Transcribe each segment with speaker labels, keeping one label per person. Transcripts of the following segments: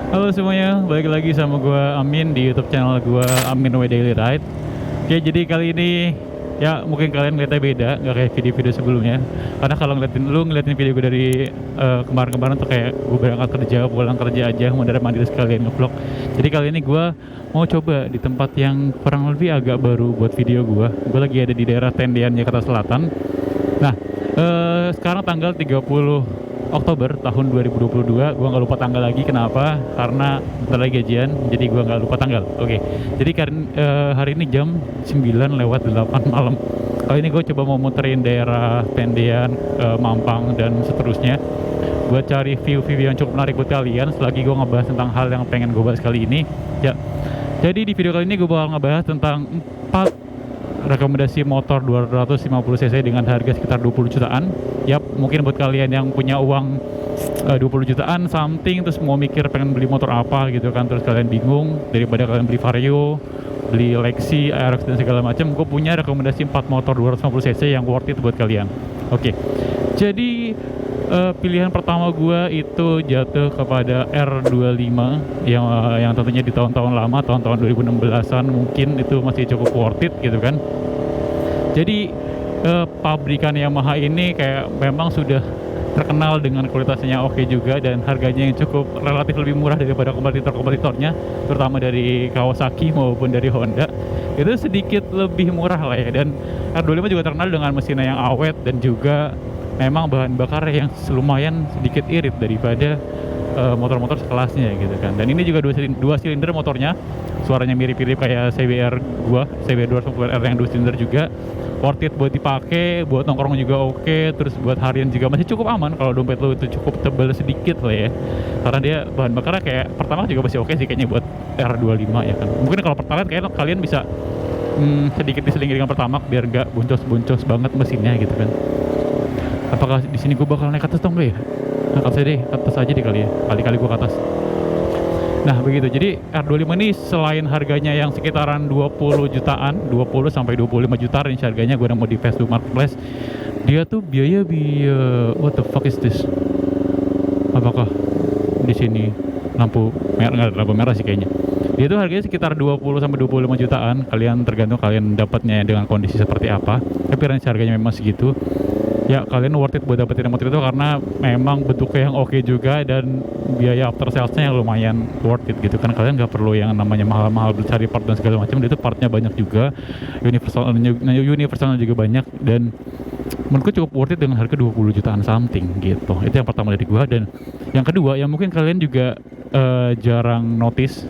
Speaker 1: Halo semuanya, balik lagi sama gua Amin di YouTube channel gua Amin Way Daily Ride. Oke, jadi kali ini ya mungkin kalian ngeliatnya beda, nggak kayak video-video sebelumnya. Karena kalau ngeliatin video gue dari kemarin-kemarin tuh kayak gue berangkat kerja, pulang kerja aja, mondar-mandir sekalian ngevlog. Jadi kali ini gua mau coba di tempat yang kurang lebih agak baru buat video gua. Gua lagi ada di daerah Tendean, Jakarta Selatan. Nah, sekarang tanggal 30 Oktober tahun 2022, gua nggak lupa tanggal lagi. Kenapa? Karena bentar lagi gajian, jadi gua nggak lupa tanggal. Oke, jadi hari ini jam 9:08 malam. Kali ini gue coba mau muterin daerah Tendean, Mampang, dan seterusnya. Buat cari view-view yang cukup menarik buat kalian selagi gue ngebahas tentang hal yang pengen gue bahas kali ini. Ya, jadi di video kali ini gue bakal ngebahas tentang 4 rekomendasi motor 250 cc dengan harga sekitar 20 jutaan. Yap, mungkin buat kalian yang punya uang 20 jutaan something, terus mau mikir pengen beli motor apa gitu kan, terus kalian bingung, daripada kalian beli Vario, beli Lexi, Aerox dan segala macam, gue punya rekomendasi 4 motor 250 cc yang worth it buat kalian. Oke, jadi pilihan pertama gue itu jatuh kepada R25 yang tentunya di tahun-tahun lama, tahun-tahun 2016an mungkin itu masih cukup worth it gitu kan. Jadi pabrikan Yamaha ini kayak memang sudah terkenal dengan kualitasnya oke juga, dan harganya yang cukup relatif lebih murah daripada kompetitor-kompetitornya, terutama dari Kawasaki maupun dari Honda. Itu sedikit lebih murah lah ya, dan R25 juga terkenal dengan mesinnya yang awet dan juga memang bahan bakar yang lumayan sedikit irit daripada motor-motor sekelasnya gitu kan. Dan ini juga dua silinder motornya, suaranya mirip-mirip kayak CBR CBR 250R yang 2 silinder juga. Worth it buat dipakai, buat nongkrong juga oke, terus buat harian juga masih cukup aman kalau dompet lo itu cukup tebal sedikit lah ya. Karena dia bahan bakarnya kayak pertama juga masih oke sih kayaknya buat R25 ya kan. Mungkin kalau Pertalite kayak kalian bisa sedikit diselingi dengan Pertamax biar nggak boncos-boncos banget mesinnya gitu kan. Apakah di sini gue bakal naik ke atas dong ya? Naik atas deh, atas aja deh kali ya. Kali-kali gue ke atas. Nah begitu, jadi R25 ini selain harganya yang sekitaran 20 jutaan, 20 sampai 25 juta range harganya, gue udah mau di Facebook Marketplace. Dia tuh biaya what the fuck is this? Apakah di sini lampu merah? Nggak, lampu merah sih kayaknya. Dia tuh harganya sekitar 20 sampai 25 jutaan. Kalian tergantung kalian dapatnya dengan kondisi seperti apa. Tapi range harganya memang segitu. Ya kalian worth it buat dapetin motor itu karena memang bentuknya yang oke juga, dan biaya after salesnya yang lumayan worth it gitu kan. Kalian nggak perlu yang namanya mahal-mahal cari part dan segala macam. Dia itu partnya banyak juga, universalnya juga banyak, dan menurutku cukup worth it dengan harga 20 jutaan something gitu. Itu yang pertama dari gua. Dan yang kedua yang mungkin kalian juga jarang notice,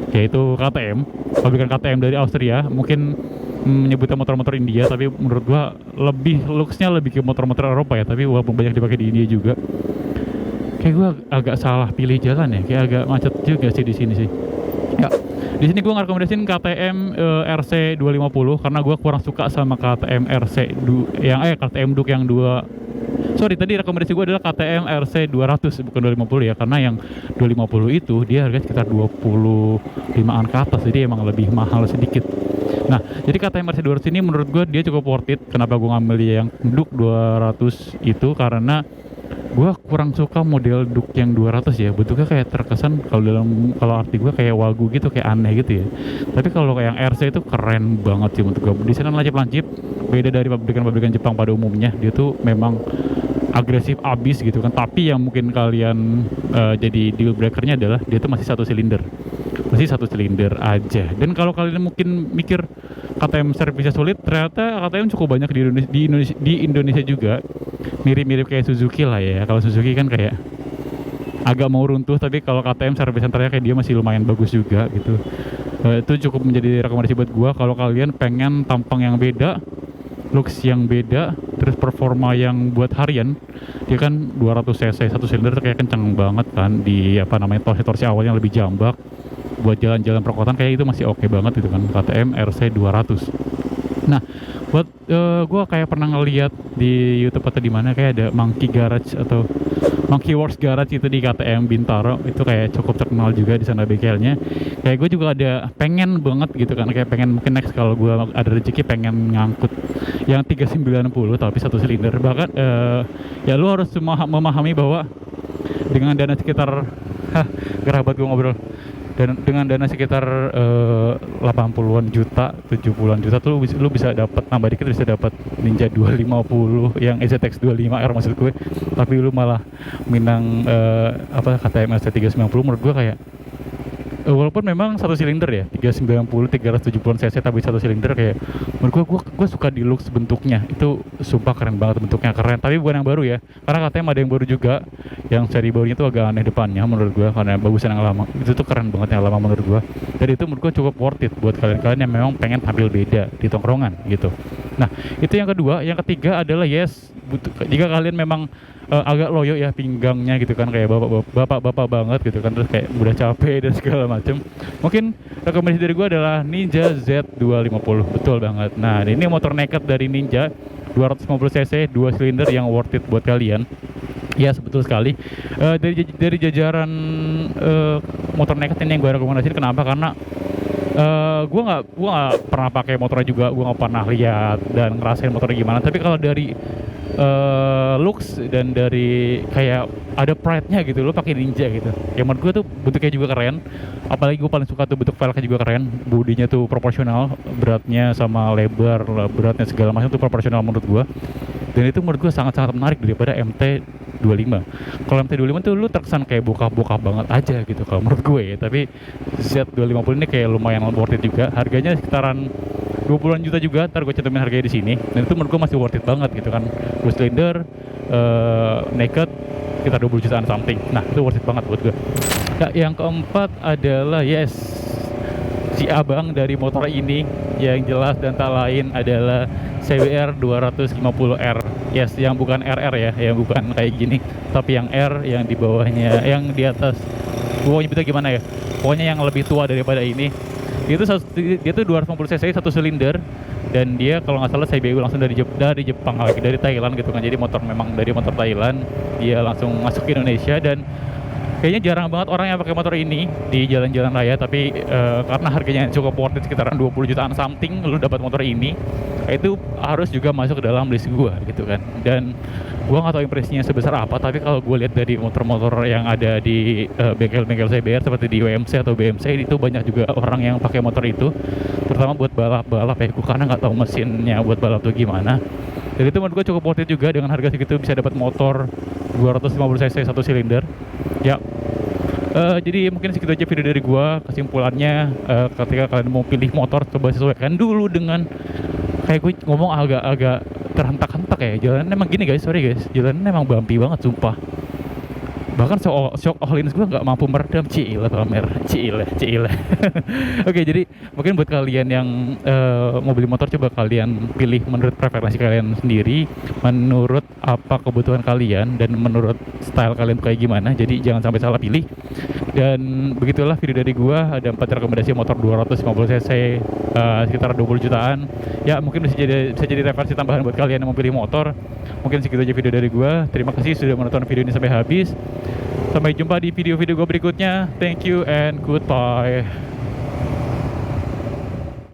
Speaker 1: yaitu KTM, pabrikan KTM dari Austria. Mungkin menyebutnya motor-motor India, tapi menurut gua lebih looksnya lebih ke motor-motor Eropa ya, tapi walaupun banyak dipakai di India juga. Kayak gua agak salah pilih jalan ya, kayak agak macet juga sih di sini sih. Ya, di sini gua ngerekomendasiin KTM RC 250 karena gua kurang suka sama KTM KTM Duke yang tadi rekomendasi gue adalah KTM RC 200 bukan 250 ya, karena yang 250 itu dia harga sekitar 25an ke atas, jadi emang lebih mahal sedikit. Nah, jadi KTM RC 200 ini menurut gue dia cukup worth it. Kenapa gue ngambil yang Duke 200 itu? Karena gue kurang suka model Duke yang 200 ya, bentuknya kayak terkesan kalau arti gue kayak wagu gitu, kayak aneh gitu ya. Tapi kalau yang RC itu keren banget sih menurut gue. Desainnya lancip-lancip, beda dari pabrikan-pabrikan Jepang pada umumnya. Dia tuh memang agresif abis gitu kan. Tapi yang mungkin kalian jadi deal breakernya adalah dia tuh masih satu silinder aja. Dan kalau kalian mungkin mikir KTM servisnya sulit, ternyata KTM cukup banyak di Indonesia juga. Mirip-mirip kayak Suzuki lah ya. Kalau Suzuki kan kayak agak mau runtuh, tapi kalau KTM servis centernya kayak dia masih lumayan bagus juga gitu. Itu cukup menjadi rekomendasi buat gua kalau kalian pengen tampang yang beda, looks yang beda, terus performa yang buat harian. Dia kan 200 cc satu silinder kayak kenceng banget kan, di torsi awalnya lebih jambak. Buat jalan-jalan perkotaan kayak itu masih oke banget gitu kan, KTM RC 200. Nah, buat gue kayak pernah ngeliat di YouTube atau di mana kayak ada Monkey Garage atau Monkey Works Garage itu di KTM Bintaro, itu kayak cukup terkenal juga di sana bengkelnya. Kayak gue juga ada pengen banget gitu kan, kayak pengen mungkin next kalau gue ada rezeki pengen ngangkut yang 390 tapi satu silinder. Bahkan ya lu harus memahami bahwa dengan dana sekitar Kerabat gue ngobrol. Dan dengan dana sekitar 80-an juta, 70-an juta tuh lu bisa dapat, nambah dikit bisa dapat Ninja 250 yang EZX 25R maksud gue. Tapi lu malah minang KTM ST390. Menurut gue kayak walaupun memang satu silinder ya 390 370 cc tapi satu silinder, kayak menurut gue suka di looks bentuknya itu, sumpah keren banget, bentuknya keren. Tapi bukan yang baru ya, karena katanya ada yang baru juga, yang seri barunya tuh agak aneh depannya menurut gue karena bagusan yang lama. Itu tuh keren banget yang lama menurut gue, dan itu menurut gue cukup worth it buat kalian-kalian yang memang pengen tampil beda di tongkrongan gitu. Nah itu yang kedua. Yang ketiga adalah jika kalian memang agak loyo ya pinggangnya gitu kan, kayak bapak-bapak banget gitu kan, terus kayak udah capek dan segala macem, mungkin rekomendasi dari gue adalah Ninja Z250. Betul banget. Nah ini motor naked dari Ninja 250 cc 2 silinder yang worth it buat kalian. Ya betul sekali. Dari jajaran motor naked ini yang gue rekomendasiin, kenapa? Karena gue nggak pernah pakai motornya juga, gue nggak pernah lihat dan ngerasain motornya gimana. Tapi kalau dari looks dan dari kayak ada pride-nya gitu, lo pakai Ninja gitu. Yang menurut gue tuh bentuknya juga keren. Apalagi gue paling suka tuh bentuk velgnya juga keren. Bodinya tuh proporsional, beratnya sama lebar, beratnya segala macam tuh proporsional menurut gue. Dan itu menurut gue sangat-sangat menarik daripada MT25. Kalau MT25 tuh lu terkesan kayak bokap-bokap banget aja gitu kalau menurut gue ya. Tapi Z250 ini kayak lumayan worth it juga. Harganya sekitaran 20-an juta juga, ntar gue cantumin harganya di sini. Dan itu menurut gue masih worth it banget gitu kan. 2 silinder, naked, sekitar 20 jutaan something. Nah itu worth it banget buat gue. Nah, yang keempat adalah si abang dari motor ini, yang jelas dan tak lain adalah CBR 250R. Yang bukan RR ya, yang bukan kayak gini, tapi yang R, yang di bawahnya, yang di atas. Gue nyebutnya gimana ya? Pokoknya yang lebih tua daripada ini. Dia tuh 250 cc satu silinder, dan dia kalau nggak salah CBU langsung dari Jepang lagi, dari Thailand gitu kan. Jadi memang dari motor Thailand, dia langsung masuk ke Indonesia, dan kayaknya jarang banget orang yang pakai motor ini di jalan-jalan raya. Tapi karena harganya cukup worth it, sekitaran 20 jutaan something, lu dapat motor ini, itu harus juga masuk ke dalam list gua gitu kan. Dan gua nggak tahu impresinya sebesar apa, tapi kalau gue lihat dari motor-motor yang ada di bengkel-bengkel CBR seperti di UMC atau BMC, itu banyak juga orang yang pakai motor itu, terutama buat balap-balap ya. Gue karena nggak tahu mesinnya buat balap tuh gimana. Jadi itu menurut gue cukup worth it juga, dengan harga segitu bisa dapat motor 250 cc satu silinder. Ya, jadi mungkin segitu aja video dari gua. Kesimpulannya, ketika kalian mau pilih motor, coba sesuaikan dulu dengan, kayak gue ngomong agak terhentak-hentak ya. Jalannya emang gini guys, sorry guys, jalannya emang bumpy banget sumpah. Bahkan shock Ohlins gue nggak mampu meredam. Cile pamer, cile. Oke, jadi mungkin buat kalian yang mau beli motor, coba kalian pilih menurut preferensi kalian sendiri, menurut apa kebutuhan kalian, dan menurut style kalian kayak gimana. Jadi jangan sampai salah pilih. Dan begitulah video dari gua, ada 4 rekomendasi motor 250 cc sekitar 20 jutaan. Ya mungkin bisa jadi referensi tambahan buat kalian yang mau pilih motor. Mungkin segitu aja video dari gua. Terima kasih sudah menonton video ini sampai habis. Sampai jumpa di video-video gue berikutnya. Thank you and goodbye.